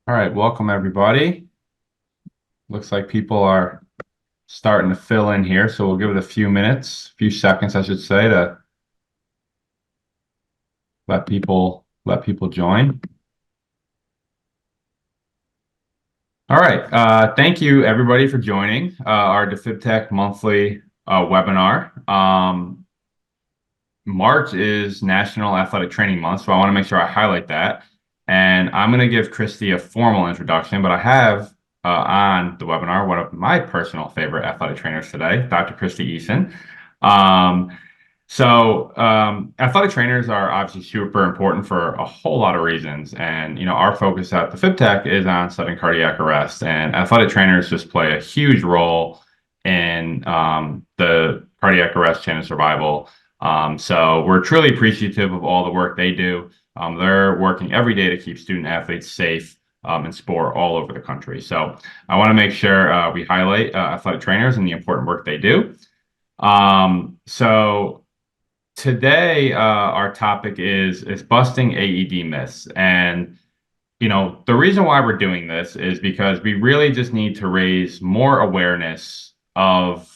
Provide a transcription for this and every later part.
All right, welcome everybody. Looks like people are starting to fill in here, so we'll give it a few minutes, a few seconds, I should say, to let people join. All right, thank you everybody for joining our DefibTech monthly webinar. March is National Athletic Training Month, so I want to make sure I highlight that. And I'm going to give Christy a formal introduction, but I have on the webinar one of my personal favorite athletic trainers today, Dr. Christy Eason. Athletic trainers are obviously super important for a whole lot of reasons. And, our focus at the FibTech is on sudden cardiac arrest, and athletic trainers just play a huge role in the cardiac arrest chain of survival. So we're truly appreciative of all the work they do. They're working every day to keep student athletes safe in sport all over the country. So I want to make sure we highlight athletic trainers and the important work they do. So today our topic is busting AED myths. And the reason why we're doing this is because we really just need to raise more awareness of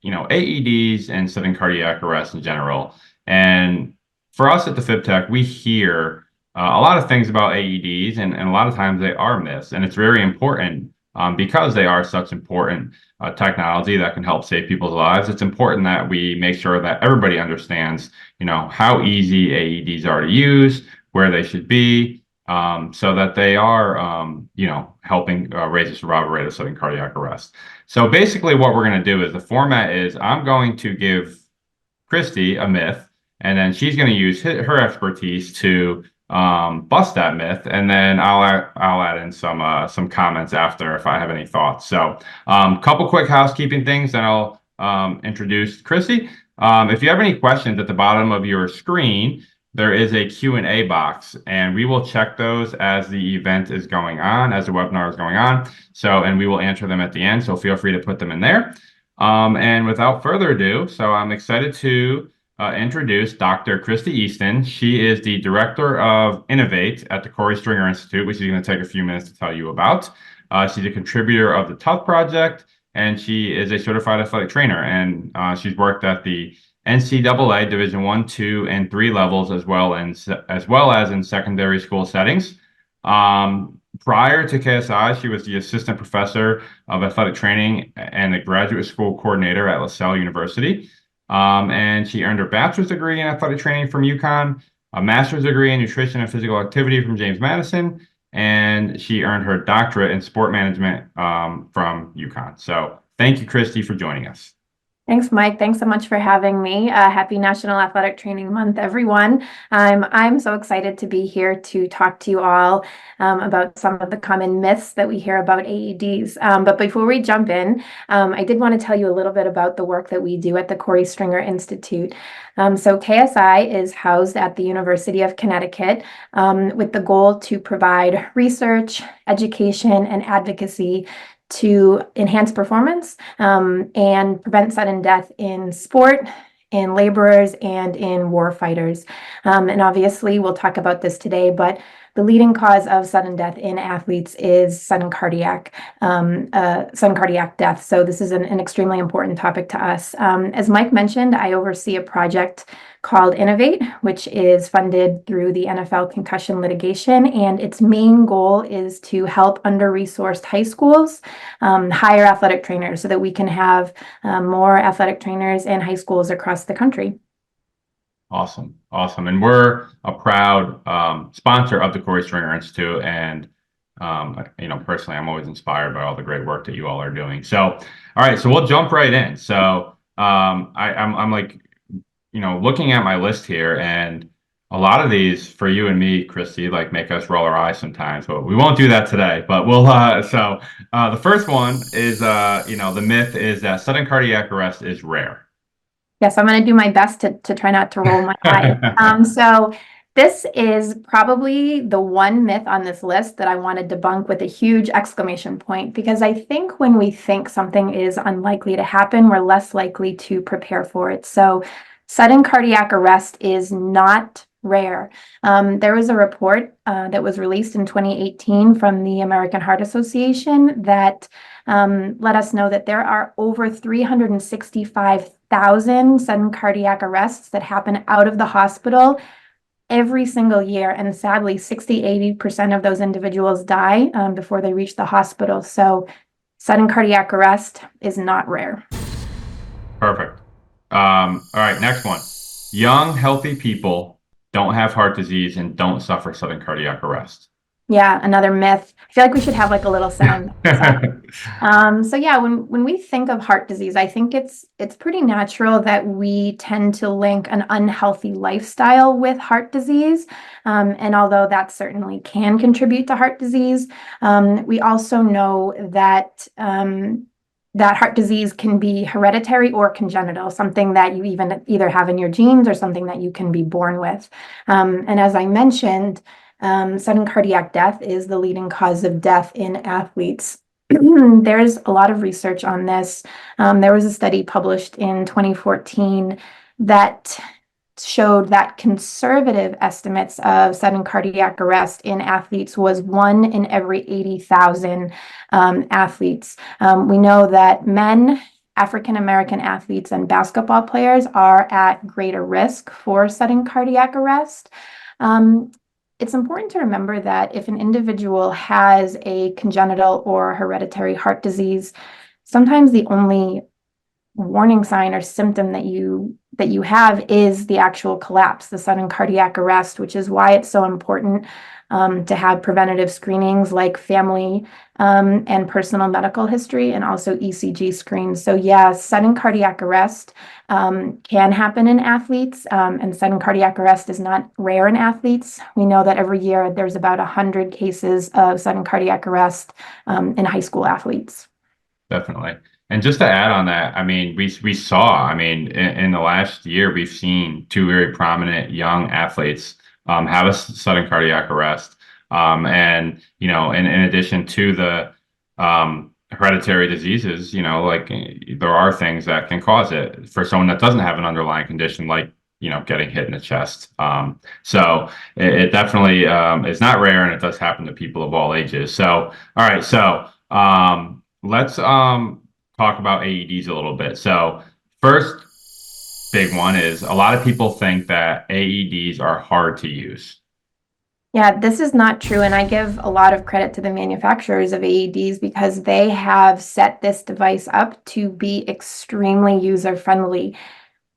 AEDs and sudden cardiac arrest in general. And for us at the FibTech, we hear a lot of things about AEDs, and a lot of times they are myths. And it's very important because they are such important technology that can help save people's lives. It's important that we make sure that everybody understands, how easy AEDs are to use, where they should be, so that they are, helping raise the survival rate of sudden cardiac arrest. So basically what we're going to do is the format is I'm going to give Christy a myth, and then she's going to use her expertise to bust that myth, and then I'll add in some comments after if I have any thoughts. So couple quick housekeeping things, then I'll introduce Christy. If you have any questions at the bottom of your screen, there is a Q&A box, and we will check those as the event is going on, as the webinar is going on. And we will answer them at the end, so feel free to put them in there. And without further ado, so I'm excited to introduce Dr. Christy Eason. She is the Director of Innovate at the Korey Stringer Institute, which she's going to take a few minutes to tell you about. She's a contributor of the TOUGH Project, and she is a certified athletic trainer, and she's worked at the NCAA Division I, II, and III levels, as well as in secondary school settings. Prior to KSI, she was the assistant professor of athletic training and a graduate school coordinator at LaSalle University. And she earned her bachelor's degree in athletic training from UConn, a master's degree in nutrition and physical activity from James Madison, and she earned her doctorate in sport management from UConn. So thank you, Christy, for joining us. Thanks, Mike. Thanks so much for having me. Happy National Athletic Training Month, everyone. I'm so excited to be here to talk to you all about some of the common myths that we hear about AEDs. But before we jump in, I did want to tell you a little bit about the work that we do at the Korey Stringer Institute. So KSI is housed at the University of Connecticut with the goal to provide research, education, and advocacy to enhance performance and prevent sudden death in sport, in laborers, and in war fighters. And obviously, we'll talk about this today, but the leading cause of sudden death in athletes is sudden cardiac death. So this is an extremely important topic to us. As Mike mentioned, I oversee a project called Innovate, which is funded through the NFL concussion litigation, and its main goal is to help under-resourced high schools hire athletic trainers so that we can have more athletic trainers in high schools across the country. Awesome. And we're a proud sponsor of the Korey Stringer Institute. And, personally, I'm always inspired by all the great work that you all are doing. So, all right, so we'll jump right in. So I'm like, looking at my list here, and a lot of these for you and me, Christy, like make us roll our eyes sometimes, but we won't do that today. But we'll, the first one is, the myth is that sudden cardiac arrest is rare. Yes, I'm going to do my best to try not to roll my eyes. So this is probably the one myth on this list that I want to debunk with a huge exclamation point, because I think when we think something is unlikely to happen, we're less likely to prepare for it. So sudden cardiac arrest is not rare. There was a report that was released in 2018 from the American Heart Association that let us know that there are over 365,000 sudden cardiac arrests that happen out of the hospital every single year. And sadly, 60–80% of those individuals die before they reach the hospital. So sudden cardiac arrest is not rare. Perfect. All right, next one. Young, healthy people don't have heart disease and don't suffer sudden cardiac arrest. Yeah, another myth. I feel like we should have like a little sound. So yeah, when we think of heart disease, I think it's pretty natural that we tend to link an unhealthy lifestyle with heart disease. And although that certainly can contribute to heart disease, we also know that that heart disease can be hereditary or congenital, something that you either have in your genes or something that you can be born with. And as I mentioned, sudden cardiac death is the leading cause of death in athletes. There's a lot of research on this. There was a study published in 2014 that showed that conservative estimates of sudden cardiac arrest in athletes was 1 in every 80,000 athletes. We know that men, African American athletes, and basketball players are at greater risk for sudden cardiac arrest. It's important to remember that if an individual has a congenital or hereditary heart disease, sometimes the only warning sign or symptom that you have is the actual collapse, the sudden cardiac arrest, which is why it's so important to have preventative screenings like family and personal medical history, and also ECG screens. So yeah, sudden cardiac arrest can happen in athletes, and sudden cardiac arrest is not rare in athletes. We know that every year there's about 100 cases of sudden cardiac arrest in high school athletes. Definitely. And just to add on that, I mean, we saw, I mean, in the last year, we've seen two very prominent young athletes have a sudden cardiac arrest. And, you know, in addition to the hereditary diseases, you know, like there are things that can cause it for someone that doesn't have an underlying condition, like, you know, getting hit in the chest. So it definitely is not rare, and it does happen to people of all ages. So, all right. So let's talk about AEDs a little bit. So first big one is a lot of people think that AEDs are hard to use. Yeah, this is not true. And I give a lot of credit to the manufacturers of AEDs because they have set this device up to be extremely user-friendly.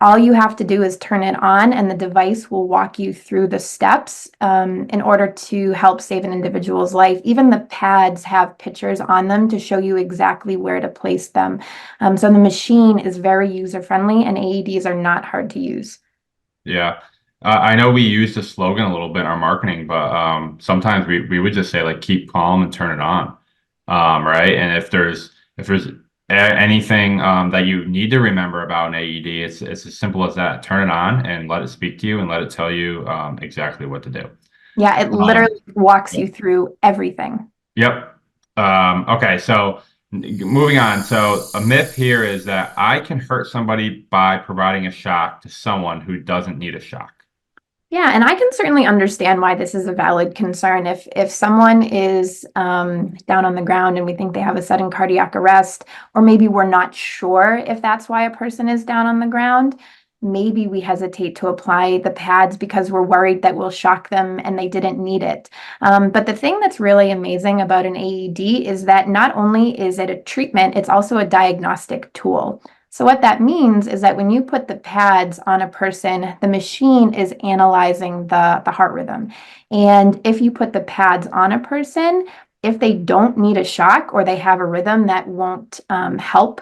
All you have to do is turn it on, and the device will walk you through the steps in order to help save an individual's life. Even the pads have pictures on them to show you exactly where to place them. So the machine is very user-friendly, and AEDs are not hard to use. Yeah. I know we use the slogan a little bit in our marketing, but sometimes we would just say like keep calm and turn it on. Right. And if there's anything that you need to remember about an AED, it's as simple as that. Turn it on and let it speak to you and let it tell you exactly what to do. Yeah, it Um, literally walks you through everything. yep. Okay, so moving on. So a myth here is that I can hurt somebody by providing a shock to someone who doesn't need a shock. Yeah, and I can certainly understand why this is a valid concern. If someone is down on the ground and we think they have a sudden cardiac arrest, or maybe we're not sure if that's why a person is down on the ground, maybe we hesitate to apply the pads because we're worried that we'll shock them and they didn't need it. But the thing that's really amazing about an AED is that not only is it a treatment, it's also a diagnostic tool. So what that means is that when you put the pads on a person, the machine is analyzing the heart rhythm. And if you put the pads on a person, if they don't need a shock or they have a rhythm that won't help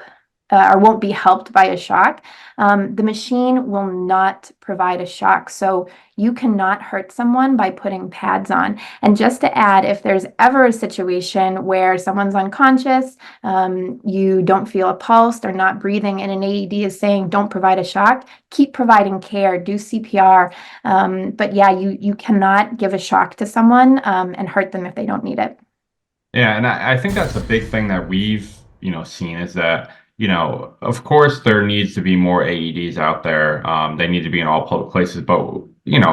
or won't be helped by a shock, the machine will not provide a shock. So you cannot hurt someone by putting pads on. And just to add, if there's ever a situation where someone's unconscious, you don't feel a pulse, they're not breathing, and an AED is saying don't provide a shock, keep providing care, do CPR. But yeah, you cannot give a shock to someone and hurt them if they don't need it. Yeah, and I think that's a big thing that we've, you know, seen is that of course there needs to be more AEDs out there. They need to be in all public places, but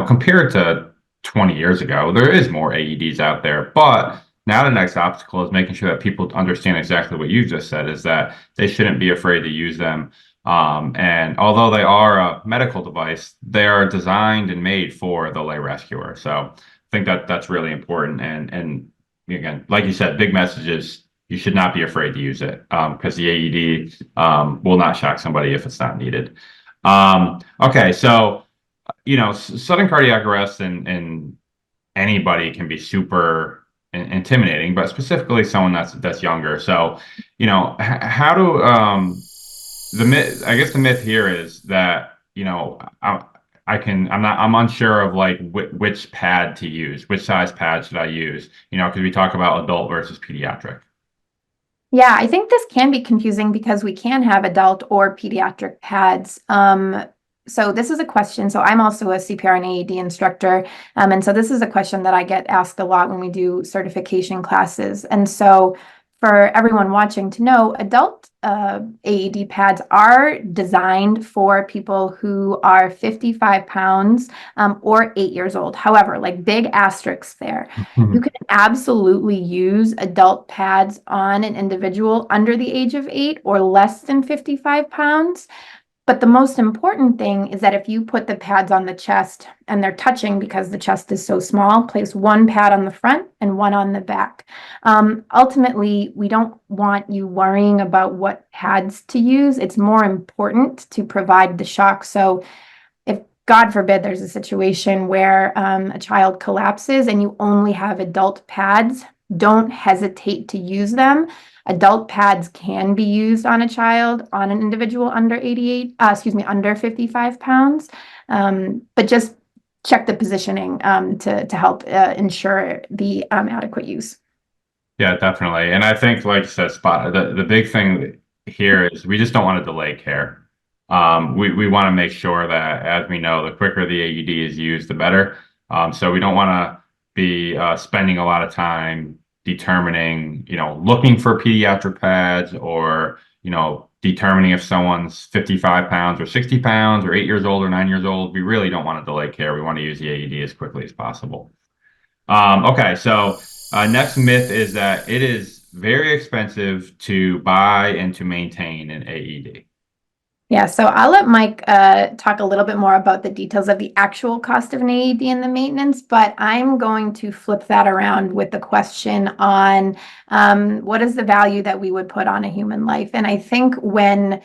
compared to 20 years ago, there is more AEDs out there. But now the next obstacle is making sure that people understand exactly what you just said, is that they shouldn't be afraid to use them. And although they are a medical device, they are designed and made for the lay rescuer. So I think that that's really important. And again, like you said, big messages. You should not be afraid to use it, because the AED will not shock somebody if it's not needed. Okay, so sudden cardiac arrest and anybody can be super intimidating, but specifically someone that's younger. So, how do the myth? I guess the myth here is that I'm unsure of like which pad to use, which size pad should I use? Because we talk about adult versus pediatric. Yeah, I think this can be confusing because we can have adult or pediatric pads. So this is a question. So I'm also a CPR and AED instructor. And so this is a question that I get asked a lot when we do certification classes. And so for everyone watching to know, adult AED pads are designed for people who are 55 pounds or 8 years old. However, like big asterisks there. You can absolutely use adult pads on an individual under the age of 8 or less than 55 pounds. But the most important thing is that if you put the pads on the chest and they're touching because the chest is so small, place one pad on the front and one on the back. Ultimately, we don't want you worrying about what pads to use. It's more important to provide the shock. So if God forbid there's a situation where a child collapses and you only have adult pads, don't hesitate to use them. Adult pads can be used on a child, on an individual under 55 pounds. But just check the positioning to help ensure the adequate use. Yeah, definitely. And I think, like you said, Spot, the big thing here is we just don't want to delay care. We want to make sure that, as we know, the quicker the AED is used, the better. So we don't want to be spending a lot of time determining, looking for pediatric pads, or, determining if someone's 55 pounds or 60 pounds or 8 years old or 9 years old. We really don't want to delay care. We want to use the AED as quickly as possible. Okay, so next myth is that it is very expensive to buy and to maintain an AED. Yeah, so I'll let Mike talk a little bit more about the details of the actual cost of an AED and the maintenance, but I'm going to flip that around with the question on what is the value that we would put on a human life? And I think when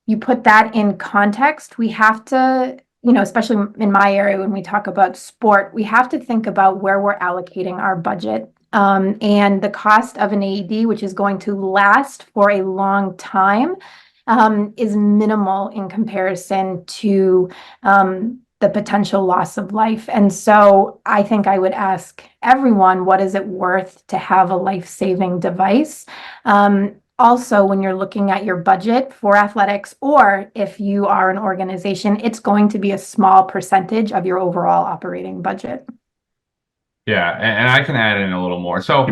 you put that in context, we have to, especially in my area, when we talk about sport, we have to think about where we're allocating our budget. And the cost of an AED, which is going to last for a long time, is minimal in comparison to the potential loss of life. And so I think I would ask everyone, what is it worth to have a life-saving device? Also, when you're looking at your budget for athletics, or if you are an organization, it's going to be a small percentage of your overall operating budget. Yeah, and I can add in a little more. So,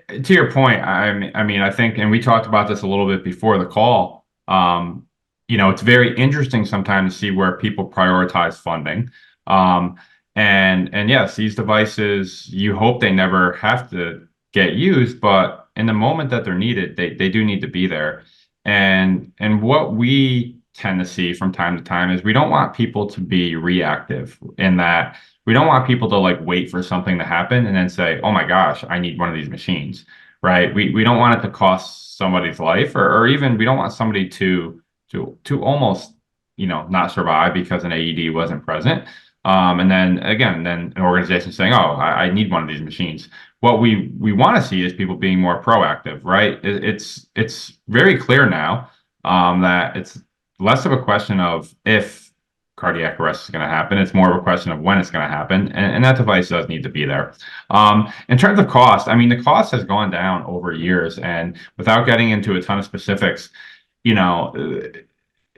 to your point, I mean, I think, and we talked about this a little bit before the call. It's very interesting sometimes to see where people prioritize funding. Um, and yes, these devices, you hope they never have to get used, but in the moment that they're needed, they do need to be there. And what we tend to see from time to time is we don't want people to be reactive, in that we don't want people to like wait for something to happen and then say, "Oh my gosh, I need one of these machines." Right? We don't want it to cost somebody's life, or even we don't want somebody to almost, not survive because an AED wasn't present. And then again, then an organization saying, "Oh, I need one of these machines." What we want to see is people being more proactive, right? It's very clear now, that it's less of a question of if cardiac arrest is going to happen. It's more of a question of when it's going to happen, and that device does need to be there. In terms of cost, I mean, the cost has gone down over years, and without getting into a ton of specifics, you know,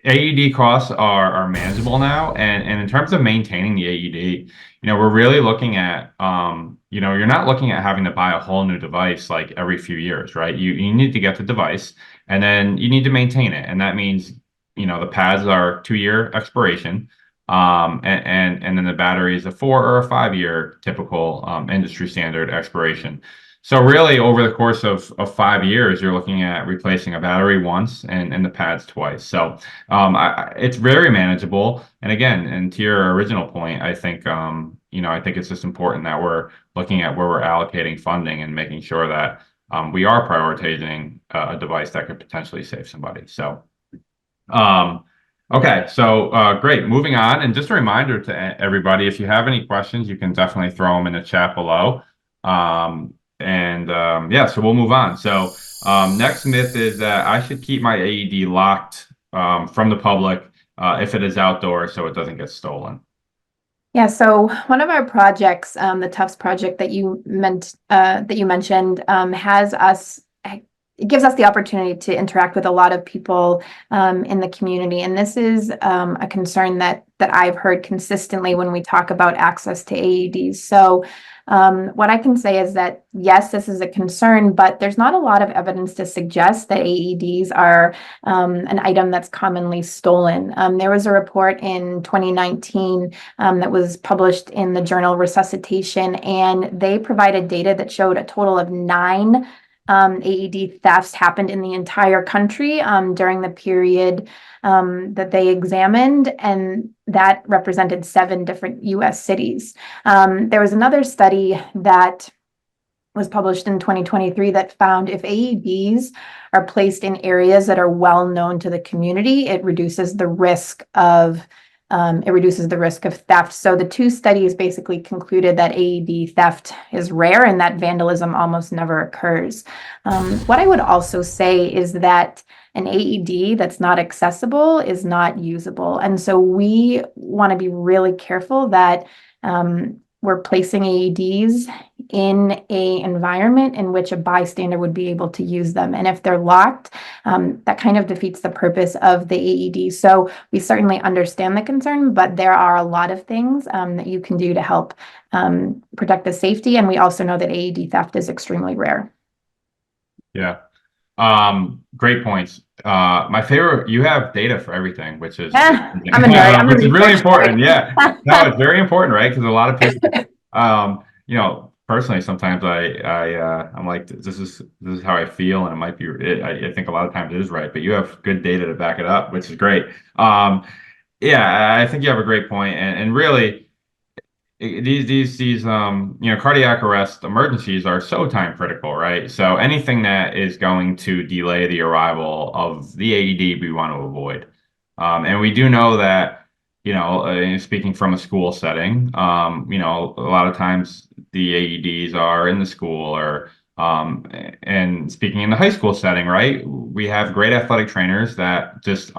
AED costs are manageable now, and in terms of maintaining the AED, we're really looking at you're not looking at having to buy a whole new device like every few years, right? You need to get the device, and then you need to maintain it, and that means the pads are 2-year expiration, and then the battery is a 4 or a 5 year typical industry standard expiration. So really, over the course of 5 years, you're looking at replacing a battery once and the pads twice. So it's very manageable. And again, and to your original point, I think it's just important that we're looking at where we're allocating funding and making sure that we are prioritizing a device that could potentially save somebody. So, okay, so great. Moving on, and just a reminder to everybody, if you have any questions, you can definitely throw them in the chat below. Yeah, so we'll move on. So next myth is that I should keep my AED locked from the public if it is outdoors so it doesn't get stolen. Yeah, so one of our projects, the Tufts project that you mentioned, it gives us the opportunity to interact with a lot of people in the community, and this is a concern that I've heard consistently when we talk about access to AEDs. So what I can say is that yes, this is a concern, but there's not a lot of evidence to suggest that AEDs are an item that's commonly stolen. There was a report in 2019 that was published in the journal Resuscitation, and they provided data that showed a total of 9 AED thefts happened in the entire country during the period that they examined, and that represented 7 different US cities. There was another study that was published in 2023 that found if AEDs are placed in areas that are well known to the community, it reduces the risk of theft. So the 2 studies basically concluded that AED theft is rare and that vandalism almost never occurs. What I would also say is that an AED that's not accessible is not usable. And so we want to be really careful that we're placing AEDs in an environment in which a bystander would be able to use them. And if they're locked, that kind of defeats the purpose of the AED. So we certainly understand the concern, but there are a lot of things that you can do to help protect the safety. And we also know that AED theft is extremely rare. Yeah. Great points. My favorite, you have data for everything, which is I'm a nerd. I'm a which is really important. nerd. Yeah. No, it's very important, right? Because a lot of people, personally, sometimes I'm like, this is how I feel, and it might be. I think a lot of times it is right, but you have good data to back it up, which is great. Yeah, I think you have a great point, and really these cardiac arrest emergencies are so time critical, right? So anything that is going to delay the arrival of the AED we want to avoid. And we do know that, speaking from a school setting, a lot of times the AEDs are in the school, or and speaking in the high school setting, right? We have great athletic trainers that just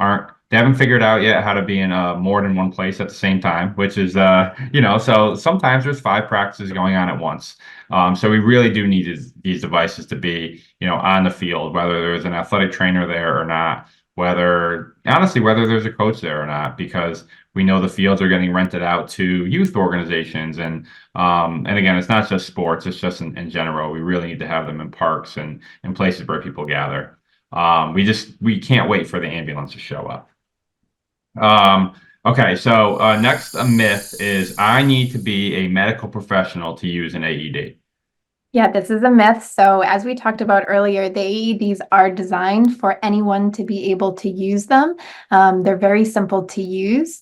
they haven't figured out yet how to be in more than one place at the same time, which is, so sometimes there's 5 practices going on at once. So we really do need these devices to be, on the field, whether there's an athletic trainer there or not, whether there's a coach there or not, because we know the fields are getting rented out to youth organizations. And again, it's not just sports, it's just in general. We really need to have them in parks and in places where people gather. We can't wait for the ambulance to show up. Okay, so next a myth is I need to be a medical professional to use an AED. Yeah, this is a myth. So as we talked about earlier, the AEDs are designed for anyone to be able to use them. They're very simple to use.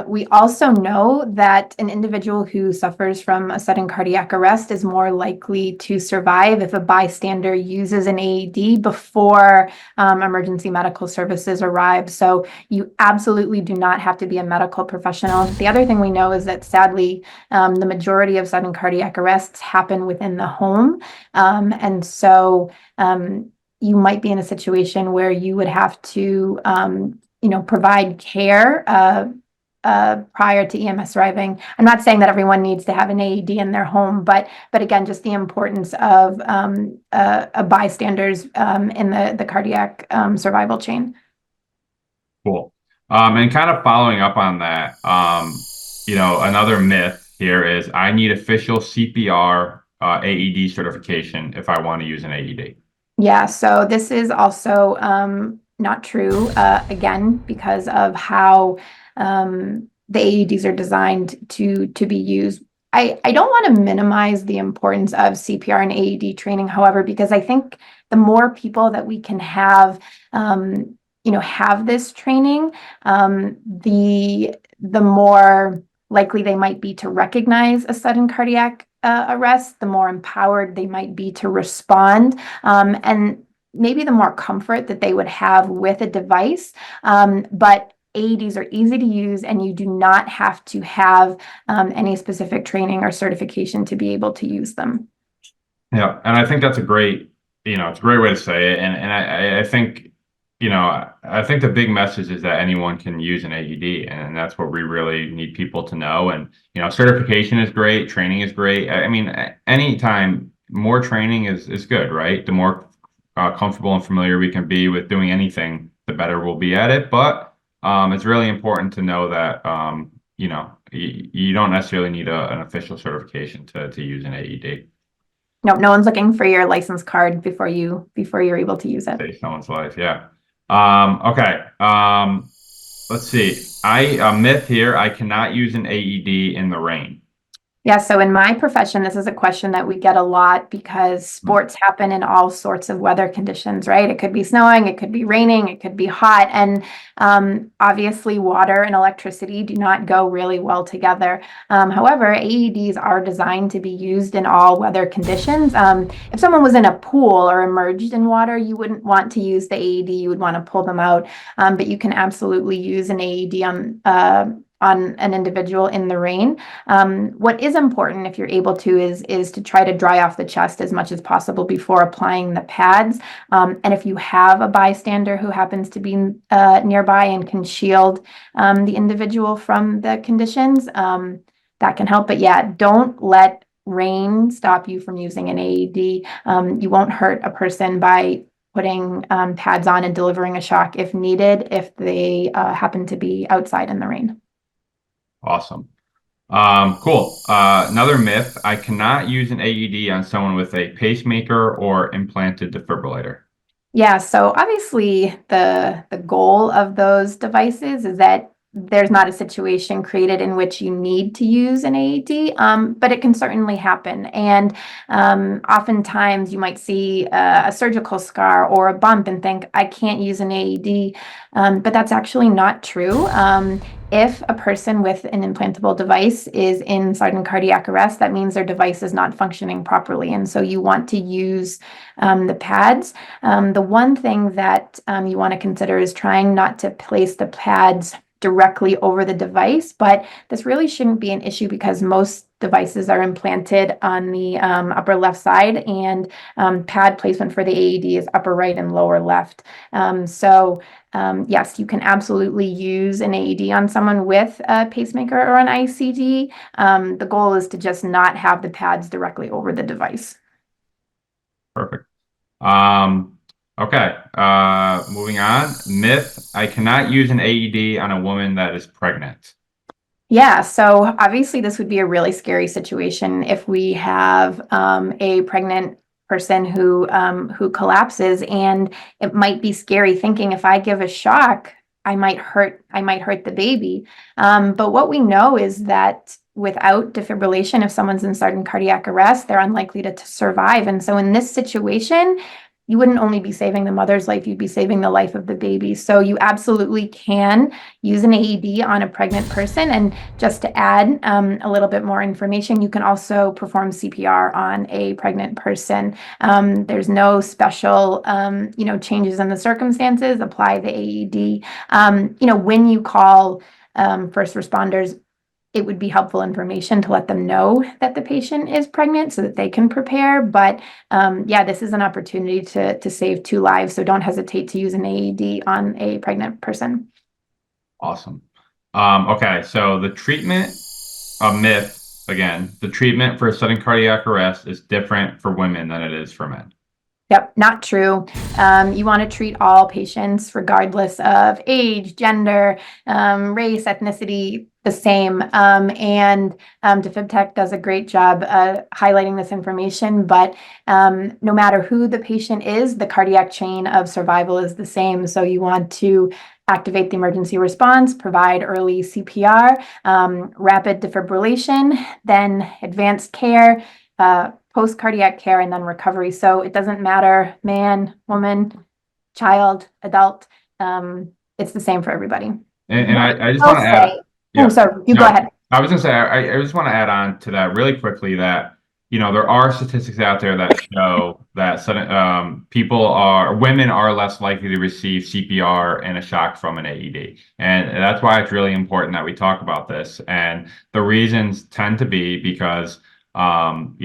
We also know that an individual who suffers from a sudden cardiac arrest is more likely to survive if a bystander uses an AED before emergency medical services arrive. So you absolutely do not have to be a medical professional. The other thing we know is that sadly, the majority of sudden cardiac arrests happen within the home. And so you might be in a situation where you would have to, provide care prior to EMS arriving. I'm not saying that everyone needs to have an AED in their home, but again, just the importance of bystanders in the cardiac survival chain. Cool. And kind of following up on that, another myth here is I need official CPR AED certification if I want to use an AED. Yeah, so this is also not true, again, because of how the AEDs are designed to be used. I don't want to minimize the importance of CPR and AED training, however, because I think the more people that we can have, have this training, the more likely they might be to recognize a sudden cardiac arrest, the more empowered they might be to respond, and maybe the more comfort that they would have with a device. But AEDs are easy to use, and you do not have to have any specific training or certification to be able to use them. Yeah, and I think that's a great, it's a great way to say it. And I think, I think the big message is that anyone can use an AED, and that's what we really need people to know. And certification is great, training is great. I mean, anytime more training is good, right? The more comfortable and familiar we can be with doing anything, the better we'll be at it. But it's really important to know that you don't necessarily need an official certification to use an AED. Nope, no one's looking for your license card before you're able to use it. Save someone's life. Yeah. Okay. Let's see. A myth here. I cannot use an AED in the rain. Yeah, so in my profession, this is a question that we get a lot because sports happen in all sorts of weather conditions, right? It could be snowing, it could be raining, it could be hot. And obviously, water and electricity do not go really well together. However, AEDs are designed to be used in all weather conditions. If someone was in a pool or immersed in water, you wouldn't want to use the AED, you would want to pull them out. But you can absolutely use an AED on an individual in the rain. What is important, if you're able to, is to try to dry off the chest as much as possible before applying the pads. And if you have a bystander who happens to be nearby and can shield the individual from the conditions, that can help. But yeah, don't let rain stop you from using an AED. You won't hurt a person by putting pads on and delivering a shock if needed, if they happen to be outside in the rain. Awesome. Cool. Another myth. I cannot use an AED on someone with a pacemaker or implanted defibrillator. Yeah, so obviously the goal of those devices is that there's not a situation created in which you need to use an AED, but it can certainly happen. And oftentimes you might see a surgical scar or a bump and think, I can't use an AED, but that's actually not true. If a person with an implantable device is in sudden cardiac arrest, that means their device is not functioning properly. And so you want to use the pads. The one thing that you want to consider is trying not to place the pads directly over the device, but this really shouldn't be an issue because most devices are implanted on the upper left side, and pad placement for the AED is upper right and lower left. Yes, you can absolutely use an AED on someone with a pacemaker or an ICD. The goal is to just not have the pads directly over the device. Perfect. Okay. Moving on. Myth. I cannot use an AED on a woman that is pregnant. Yeah, so obviously this would be a really scary situation if we have a pregnant person who collapses, and it might be scary thinking if I give a shock, I might hurt the baby. But what we know is that without defibrillation, if someone's in sudden cardiac arrest, they're unlikely to survive. And so in this situation, you wouldn't only be saving the mother's life, you'd be saving the life of the baby. So you absolutely can use an AED on a pregnant person. And just to add a little bit more information, you can also perform CPR on a pregnant person. There's no special, changes in the circumstances. Apply the AED. When you call first responders, it would be helpful information to let them know that the patient is pregnant so that they can prepare. But yeah, this is an opportunity to save two lives. So don't hesitate to use an AED on a pregnant person. Awesome. Okay. So the treatment, a myth again, the treatment for sudden cardiac arrest is different for women than it is for men. Yep, not true. You want to treat all patients, regardless of age, gender, race, ethnicity, the same. Defib Tech does a great job highlighting this information, but no matter who the patient is, the cardiac chain of survival is the same. So you want to activate the emergency response, provide early CPR, rapid defibrillation, then advanced care, post-cardiac care, and then recovery. So it doesn't matter, man, woman, child, adult. It's the same for everybody. And I just want I'll to add, say, oh, yeah, sorry, you go no, ahead. I was going to say, I just want to add on to that really quickly that, there are statistics out there that show that women are less likely to receive CPR and a shock from an AED. And that's why it's really important that we talk about this. And the reasons tend to be because of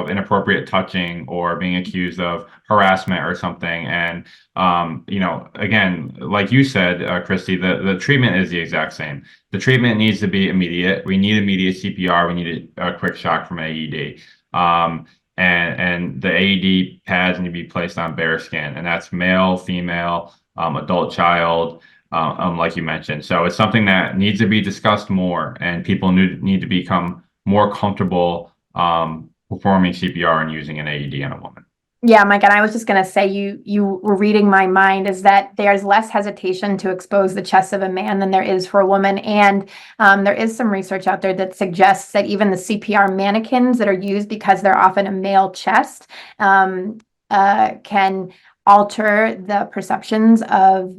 inappropriate touching or being accused of harassment or something. And, again, like you said, Christy, the treatment is the exact same. The treatment needs to be immediate. We need immediate CPR. We need a quick shock from AED. And the AED pads need to be placed on bare skin, and that's male, female, adult, child, like you mentioned. So it's something that needs to be discussed more, and people need to become more comfortable performing CPR and using an AED on a woman. Yeah, Mike, and I was just going to say you were reading my mind, is that there's less hesitation to expose the chest of a man than there is for a woman. And there is some research out there that suggests that even the CPR mannequins that are used, because they're often a male chest, can alter the perceptions of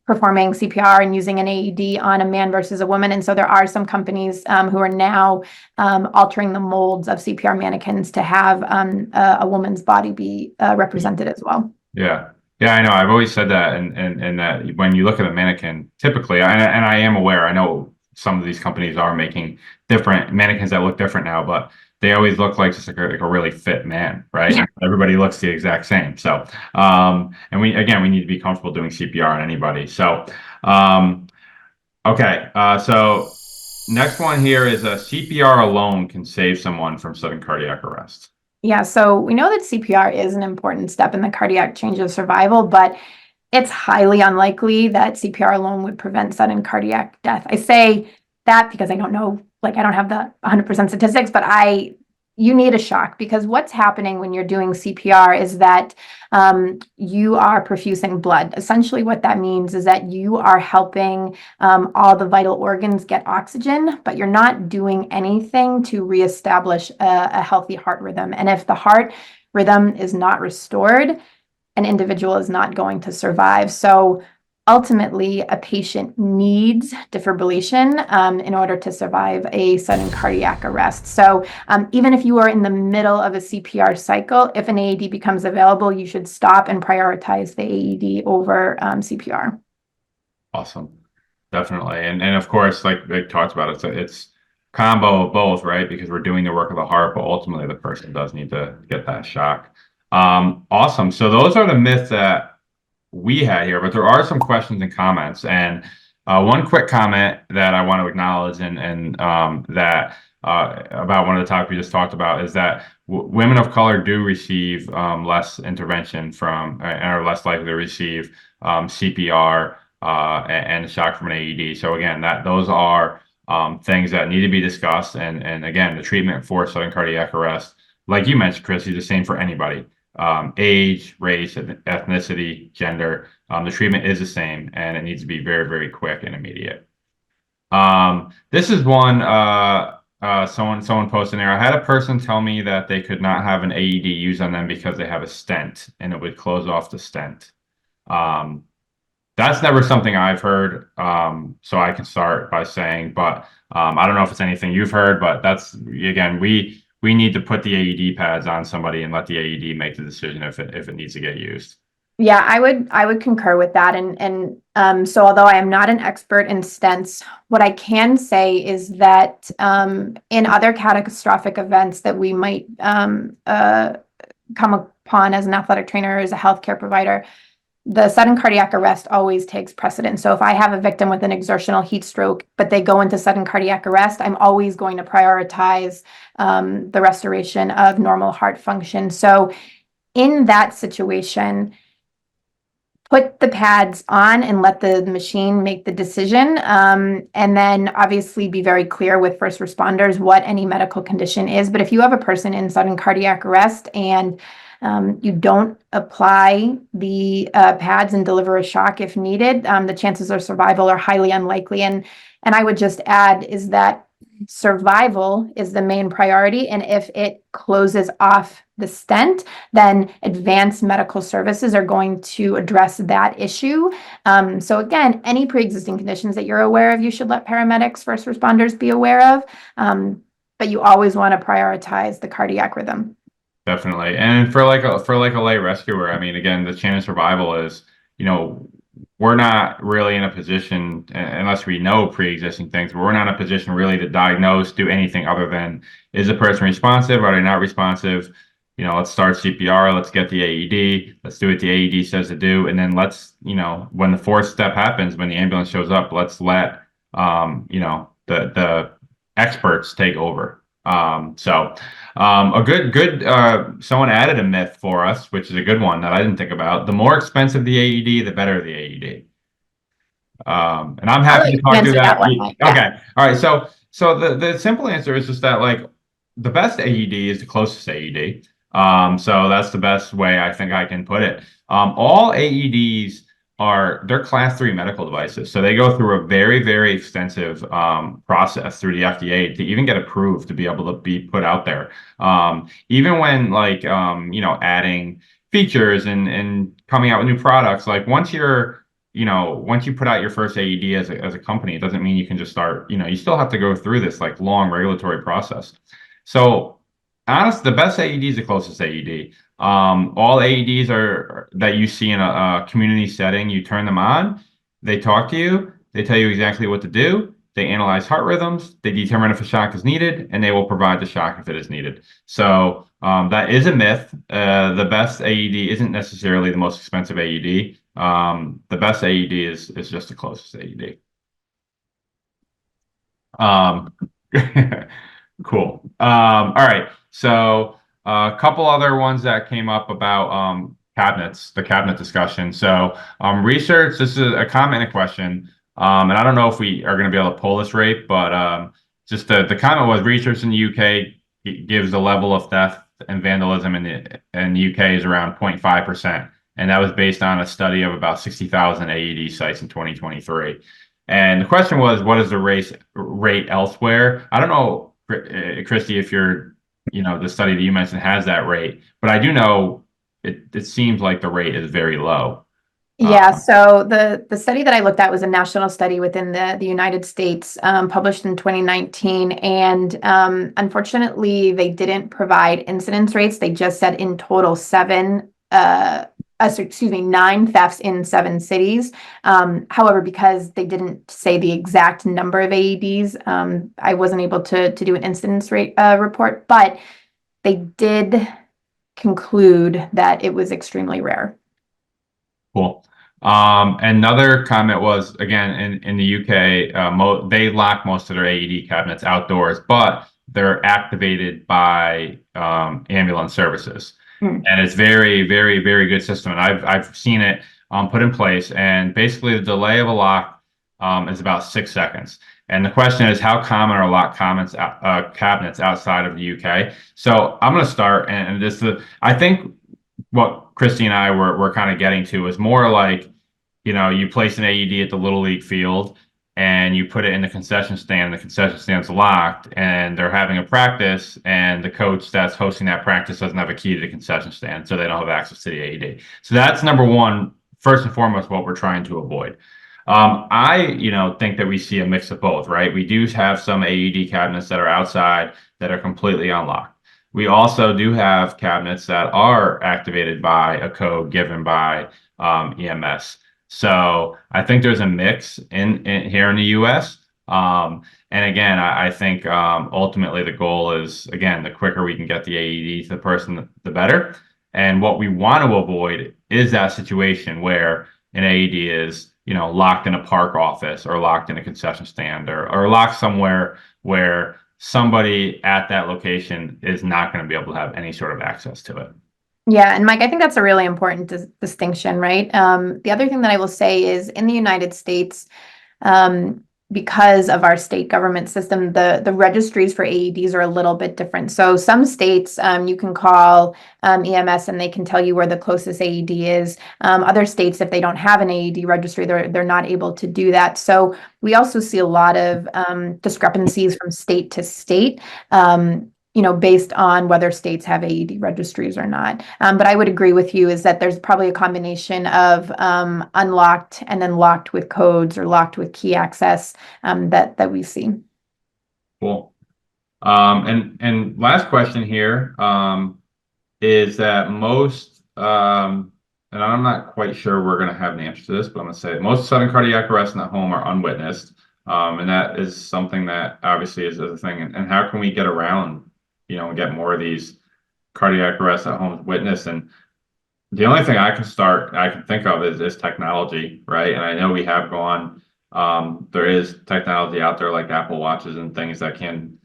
performing CPR and using an AED on a man versus a woman. And so there are some companies who are now altering the molds of CPR mannequins to have a woman's body be represented as well. Yeah. Yeah, I know. I've always said that, and that when you look at a mannequin, typically, and I am aware, I know some of these companies are making different mannequins that look different now, but they always look like just like a really fit man, right? Yeah. Everybody looks the exact same. So, and we need to be comfortable doing CPR on anybody. So, okay. So next one here is a CPR alone can save someone from sudden cardiac arrest. Yeah, so we know that CPR is an important step in the cardiac change of survival, but it's highly unlikely that CPR alone would prevent sudden cardiac death. I say that because I don't know, like I don't have the 100% statistics, but you need a shock, because what's happening when you're doing CPR is that you are perfusing blood. Essentially, what that means is that you are helping all the vital organs get oxygen, but you're not doing anything to reestablish a healthy heart rhythm. And if the heart rhythm is not restored, an individual is not going to survive. So ultimately, a patient needs defibrillation in order to survive a sudden cardiac arrest. So even if you are in the middle of a CPR cycle, if an AED becomes available, you should stop and prioritize the AED over CPR. Awesome. Definitely. And of course, like they talked about, it's combo of both, right? Because we're doing the work of the heart, but ultimately the person does need to get that shock. Awesome. So those are the myths that we had here, but there are some questions and comments. And one quick comment that I want to acknowledge and that about one of the topics we just talked about is that women of color do receive less intervention from and are less likely to receive CPR and a shock from an AED. So again, those are things that need to be discussed. And again, the treatment for sudden cardiac arrest, like you mentioned, Chris, is the same for anybody. Age, race, ethnicity, gender. The treatment is the same, and it needs to be very, very quick and immediate. This is one someone posted there. I had a person tell me that they could not have an AED used on them because they have a stent, and it would close off the stent. That's never something I've heard. So I can start by saying, but I don't know if it's anything you've heard, but that's again, we need to put the AED pads on somebody and let the AED make the decision if it needs to get used. Yeah, I would concur with that. So although I am not an expert in stents, what I can say is that in other catastrophic events that we might come upon as an athletic trainer or as a healthcare provider, the sudden cardiac arrest always takes precedence. So if I have a victim with an exertional heat stroke, but they go into sudden cardiac arrest, I'm always going to prioritize the restoration of normal heart function. So in that situation, put the pads on and let the machine make the decision. And then obviously be very clear with first responders what any medical condition is. But if you have a person in sudden cardiac arrest and you don't apply the pads and deliver a shock if needed, the chances of survival are highly unlikely. And I would just add is that survival is the main priority. And if it closes off the stent, then advanced medical services are going to address that issue. So again, any pre-existing conditions that you're aware of, you should let paramedics, first responders be aware of. But you always want to prioritize the cardiac rhythm. Definitely. And for like a lay rescuer, I mean, again, the chance of survival is, we're not really in a position, unless we know pre-existing things, but we're not in a position really to diagnose, do anything other than, is the person responsive? Are they not responsive? Let's start CPR, let's get the AED, let's do what the AED says to do, and then when the fourth step happens, when the ambulance shows up, let's let the experts take over. A good someone added a myth for us, which is a good one that I didn't think about. The more expensive the AED, the better the AED. And I'm I'll happy let to you talk through answer that that. one, Mike. Yeah. Okay. All right. So the simple answer is just that, like, the best AED is the closest AED. So that's the best way I think I can put it. All AEDs they're class 3 medical devices. So they go through a very, very extensive process through the FDA to even get approved to be able to be put out there. Even when, like, adding features and coming out with new products, like, once you put out your first AED as a company, it doesn't mean you can just start, you still have to go through this, like, long regulatory process. So honestly, the best AED is the closest AED. All AEDs are that you see in a community setting, you turn them on, they talk to you, they tell you exactly what to do, they analyze heart rhythms, they determine if a shock is needed, and they will provide the shock if it is needed. So that is a myth. The best AED isn't necessarily the most expensive AED. The best AED is just the closest AED. Um, cool. All right. So a couple other ones that came up about cabinets, the cabinet discussion. So research, this is a comment and a question. And I don't know if we are going to be able to pull this rate, but just the comment was, research in the UK gives the level of theft and vandalism in the UK is around 0.5%. And that was based on a study of about 60,000 AED sites in 2023. And the question was, what is the rate elsewhere? I don't know, Christy, if the study that you mentioned has that rate, but I do know it seems like the rate is very low. Yeah, so the study that I looked at was a national study within the United States, published in 2019. And unfortunately, they didn't provide incidence rates. They just said in total nine thefts in 7 cities. However, because they didn't say the exact number of AEDs, I wasn't able to do an incidence rate report, but they did conclude that it was extremely rare. Cool. Another comment was, again, in the UK, they lock most of their AED cabinets outdoors, but they're activated by ambulance services. Mm. And it's very, very, very good system. And I've seen it put in place. And basically, the delay of a lock is about 6 seconds. And the question is, how common are lock cabinets outside of the UK? So I'm going to start, and I think what Christy and I were kind of getting to is more like, you place an AED at the Little League field and you put it in the concession stand, the concession stand's locked, and they're having a practice, and the coach that's hosting that practice doesn't have a key to the concession stand, so they don't have access to the AED. So that's number one, first and foremost, what we're trying to avoid. I think that we see a mix of both, right? We do have some AED cabinets that are outside that are completely unlocked. We also do have cabinets that are activated by a code given by EMS. So I think there's a mix in here in the U.S. And again, I think ultimately the goal is, again, the quicker we can get the AED to the person, the better. And what we want to avoid is that situation where an AED is, locked in a park office or locked in a concession stand or locked somewhere where somebody at that location is not going to be able to have any sort of access to it. Yeah, and Mike, I think that's a really important distinction, right? The other thing that I will say is in the United States, um, because of our state government system, the registries for AEDs are a little bit different. So some states you can call EMS and they can tell you where the closest AED is. Other states, if they don't have an AED registry, they're not able to do that. So we also see a lot of discrepancies from state to state. Based on whether states have AED registries or not. But I would agree with you is that there's probably a combination of unlocked and then locked with codes or locked with key access that we see. Cool. And last question here is that and I'm not quite sure we're going to have an answer to this, but I'm going to say it. Most sudden cardiac arrests in the home are unwitnessed. And that is something that obviously is a thing. And how can we get around, and get more of these cardiac arrests at home witnessed? And the only thing I can think of is technology, right? And I know we have gone, there is technology out there like Apple Watches and things that can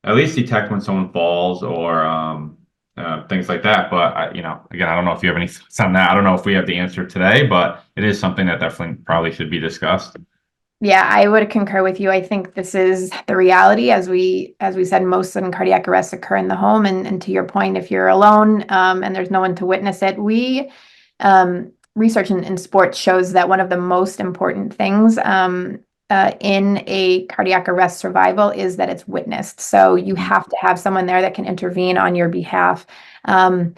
at least detect when someone falls or things like that. But again, I don't know if you have any thoughts on that. I don't know if we have the answer today, but it is something that definitely probably should be discussed. Yeah, I would concur with you. I think this is the reality. As we said, most sudden cardiac arrests occur in the home. And to your point, if you're alone and there's no one to witness it, research in sports shows that one of the most important things in a cardiac arrest survival is that it's witnessed. So you have to have someone there that can intervene on your behalf. To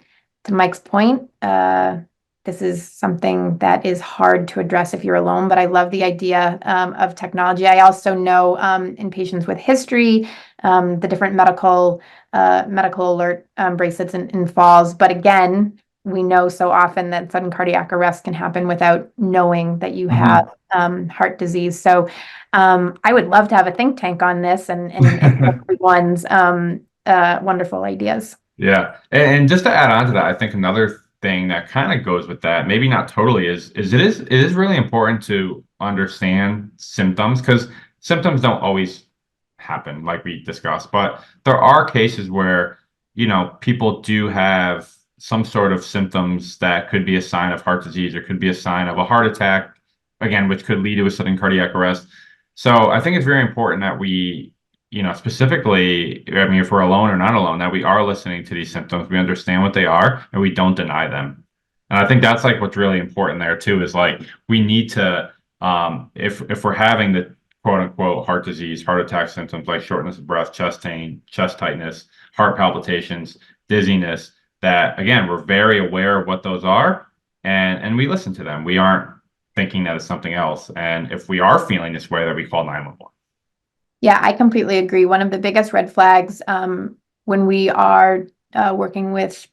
Mike's point, this is something that is hard to address if you're alone, but I love the idea of technology. I also know in patients with history, the different medical alert bracelets and falls. But again, we know so often that sudden cardiac arrest can happen without knowing that you have heart disease. So I would love to have a think tank on this and everyone's wonderful ideas. Yeah. And just to add on to that, I think another thing that kind of goes with that, maybe not totally, is really important to understand symptoms because symptoms don't always happen like we discussed, but there are cases where, people do have some sort of symptoms that could be a sign of heart disease or could be a sign of a heart attack, again, which could lead to a sudden cardiac arrest. So I think it's very important that we specifically, I mean, if we're alone or not alone, that we are listening to these symptoms, we understand what they are, and we don't deny them. And I think that's like what's really important there too, is like we need to, if we're having the quote unquote heart disease, heart attack symptoms like shortness of breath, chest pain, chest tightness, heart palpitations, dizziness, that again, we're very aware of what those are, and we listen to them. We aren't thinking that it's something else. And if we are feeling this way, that we call 911. Yeah, I completely agree. One of the biggest red flags when we are working with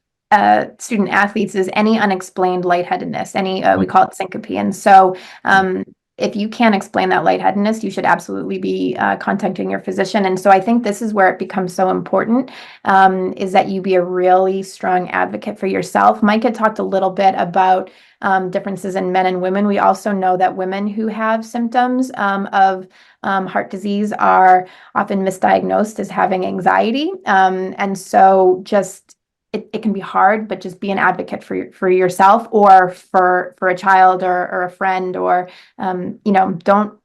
student athletes is any unexplained lightheadedness, we call it syncope. And so if you can't explain that lightheadedness, you should absolutely be contacting your physician. And so I think this is where it becomes so important is that you be a really strong advocate for yourself. Mike had talked a little bit about differences in men and women. We also know that women who have symptoms of heart disease are often misdiagnosed as having anxiety. And so just it can be hard, but just be an advocate for yourself or for a child or a friend or don't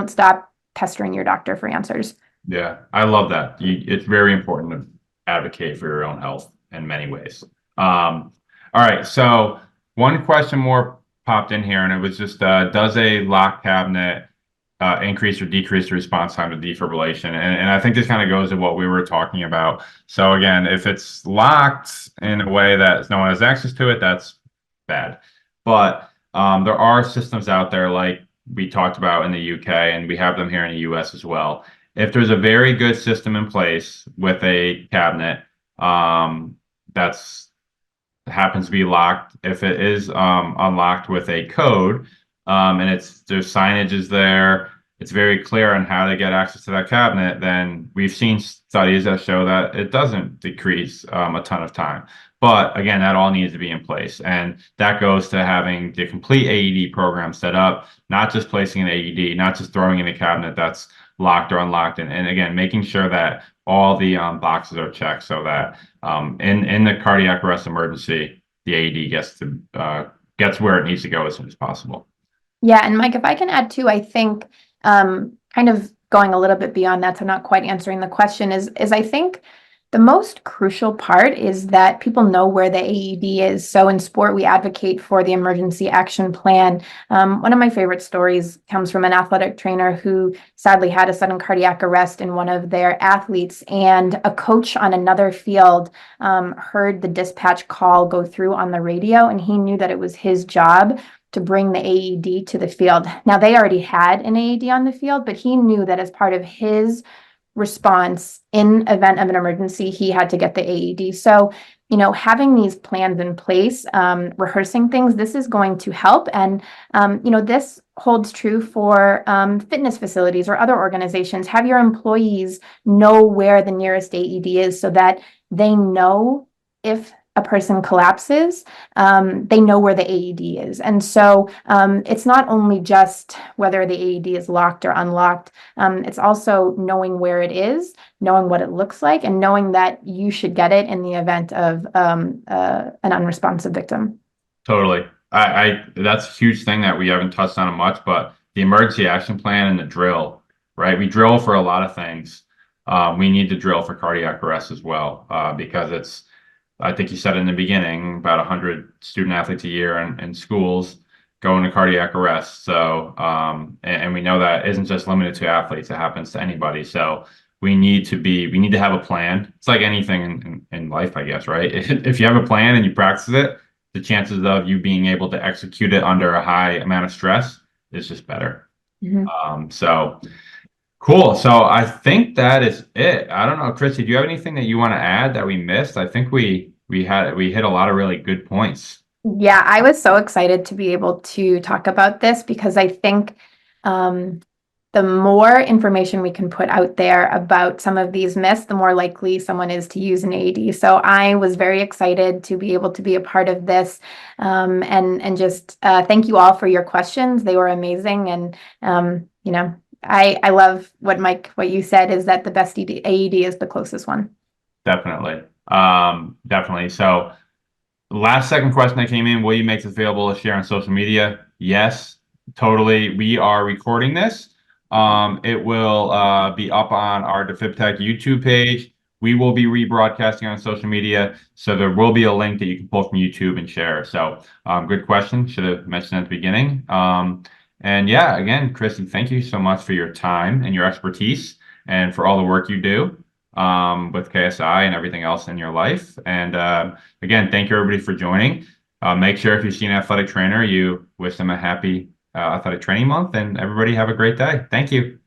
stop pestering your doctor for answers. Yeah, I love that. It's very important to advocate for your own health in many ways. All right, so one question more popped in here, and it was just, does a lock cabinet increase or decrease the response time to defibrillation? And I think this kind of goes to what we were talking about. So again, if it's locked in a way that no one has access to it, that's bad. But there are systems out there like we talked about in the UK, and we have them here in the US as well. If there's a very good system in place with a cabinet that's happens to be locked, if it is unlocked with a code, and there's signage is there, it's very clear on how to get access to that cabinet, then we've seen studies that show that it doesn't decrease a ton of time. But again, that all needs to be in place. And that goes to having the complete AED program set up, not just placing an AED, not just throwing in a cabinet that's locked or unlocked. And again, making sure that all the boxes are checked so that in the cardiac arrest emergency, the AED gets where it needs to go as soon as possible. Yeah, and Mike, if I can add too, I think kind of going a little bit beyond that, so not quite answering the question, is I think the most crucial part is that people know where the AED is. So in sport, we advocate for the emergency action plan. One of my favorite stories comes from an athletic trainer who sadly had a sudden cardiac arrest in one of their athletes, and a coach on another field heard the dispatch call go through on the radio, and he knew that it was his job to bring the AED to the field. Now, they already had an AED on the field, but he knew that as part of his response in event of an emergency, he had to get the AED. So, having these plans in place, rehearsing things, this is going to help. And, this holds true for fitness facilities or other organizations. Have your employees know where the nearest AED is so that they know if a person collapses, they know where the AED is. And so it's not only just whether the AED is locked or unlocked, it's also knowing where it is, knowing what it looks like, and knowing that you should get it in the event of an unresponsive victim. Totally. That's a huge thing that we haven't touched on much, but the emergency action plan and the drill, right? We drill for a lot of things. We need to drill for cardiac arrest as well, because I think you said in the beginning, about 100 student athletes a year in schools go into cardiac arrest. So, and we know that isn't just limited to athletes, it happens to anybody. So we need to have a plan. It's like anything in life, I guess, right? If you have a plan and you practice it, the chances of you being able to execute it under a high amount of stress is just better. So cool. So I think that is it. I don't know, Christy, do you have anything that you want to add that we missed? I think we hit a lot of really good points. Yeah, I was so excited to be able to talk about this because I think the more information we can put out there about some of these myths, the more likely someone is to use an AED. So I was very excited to be able to be a part of this, and just thank you all for your questions. They were amazing, and I love what you said is that the best AED is the closest one. Definitely. Definitely. So last second question that came in, will you make this available to share on social media? Yes, totally. We are recording this. It will be up on our DefibTech YouTube page. We will be rebroadcasting on social media, so there will be a link that you can pull from YouTube and share. So good question. Should have mentioned at the beginning. And yeah, again, Christy, thank you so much for your time and your expertise and for all the work you do with KSI and everything else in your life. And again, thank you everybody for joining. Make sure if you see an athletic trainer, you wish them a happy athletic training month, and everybody have a great day. Thank you.